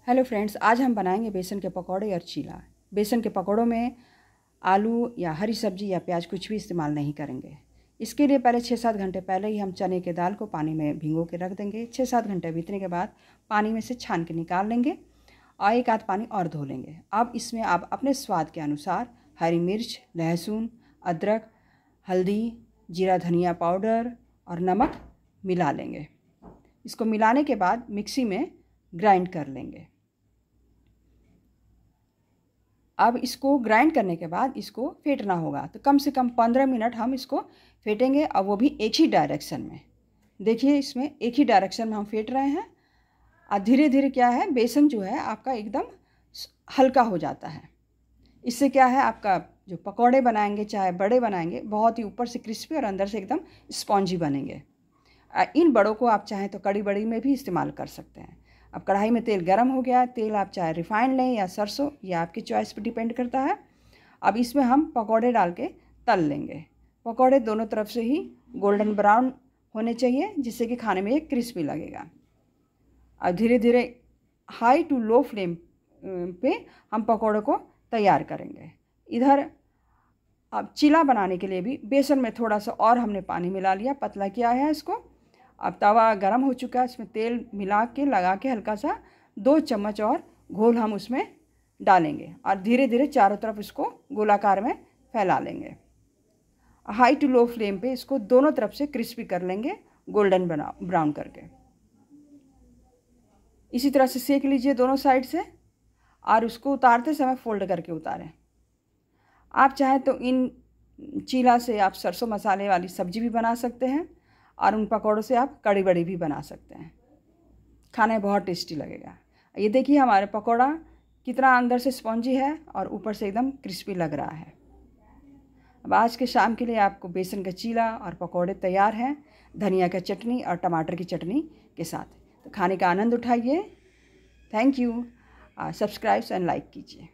Hello friends, आज हम बनाएंगे बेसन के पकौड़े और चीला। बेसन के पकौड़ों में आलू या हरी सब्जी या प्याज कुछ भी इस्तेमाल नहीं करेंगे। इसके लिए पहले 6-7 घंटे पहले ही हम चने की दाल को पानी में भिगो के रख देंगे। 6-7 घंटे बीतने के बाद पानी में से छान के निकाल लेंगे और एक आध पानी और धो लेंगे। अब इसमें आप अपने स्वाद के अनुसार हरी मिर्च, लहसुन, अदरक, हल्दी, जीरा धनिया पाउडर और नमक मिला लेंगे। इसको मिलाने के बाद मिक्सी में ग्राइंड कर लेंगे। अब इसको ग्राइंड करने के बाद इसको फेंटना होगा, तो कम से कम 15 मिनट हम इसको फेंटेंगे और वो भी एक ही डायरेक्शन में। देखिए, इसमें एक ही डायरेक्शन में हम फेंट रहे हैं और धीरे धीरे क्या है, बेसन जो है आपका एकदम हल्का हो जाता है। इससे क्या है, आपका जो पकौड़े बनाएंगे चाहे बड़े बनाएंगे, बहुत ही ऊपर से क्रिस्पी और अंदर से एकदम स्पॉन्जी बनेंगे। इन बड़ों को आप चाहें तो कड़ी बड़ी में भी इस्तेमाल कर सकते हैं। अब कढ़ाई में तेल गरम हो गया है। तेल आप चाहे रिफाइंड लें या सरसों, या आपकी चॉइस पर डिपेंड करता है। अब इसमें हम पकौड़े डाल के तल लेंगे। पकौड़े दोनों तरफ से ही गोल्डन ब्राउन होने चाहिए, जिससे कि खाने में ये क्रिस्पी लगेगा। अब धीरे धीरे हाई टू लो फ्लेम पे हम पकौड़े को तैयार करेंगे। इधर अब चीला बनाने के लिए भी बेसन में थोड़ा सा और हमने पानी मिला लिया, पतला किया है इसको। अब तवा गरम हो चुका है, इसमें तेल मिला के लगा के हल्का सा 2 चम्मच और घोल हम उसमें डालेंगे और धीरे धीरे चारों तरफ इसको गोलाकार में फैला लेंगे। हाई टू लो फ्लेम पे इसको दोनों तरफ से क्रिस्पी कर लेंगे, गोल्डन ब्राउन करके। इसी तरह से सेक लीजिए दोनों साइड से और उसको उतारते समय फोल्ड करके उतारें। आप चाहें तो इन चीला से आप सरसों मसाले वाली सब्जी भी बना सकते हैं और उन पकौड़ों से आप कड़ी बड़ी भी बना सकते हैं। खाने में बहुत टेस्टी लगेगा। ये देखिए, हमारे पकौड़ा कितना अंदर से स्पॉन्जी है और ऊपर से एकदम क्रिस्पी लग रहा है। अब आज के शाम के लिए आपको बेसन का चीला और पकौड़े तैयार हैं, धनिया का चटनी और टमाटर की चटनी के साथ। तो खाने का आनंद उठाइए। Thank you. Subscribe and like कीजिए।